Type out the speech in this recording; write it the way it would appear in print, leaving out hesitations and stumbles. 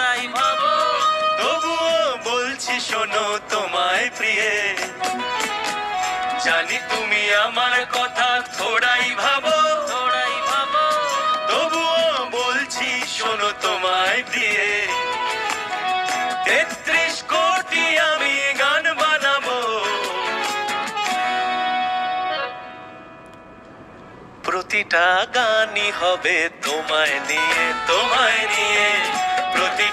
থোড়াই ভাবো। তবুও বলছি শোনো তোমায় প্রিয়ে, জানি তুমি আমার কথা থোড়াই ভাবো। থোড়াই ভাবো। তবুও বলছি শোনো তোমায় প্রিয়ে, ৩৩ কোটি আমি গান বানাবো। প্রতিটা গানই হবে তোমায় নিয়ে, তোমায় নিয়ে। প্রতি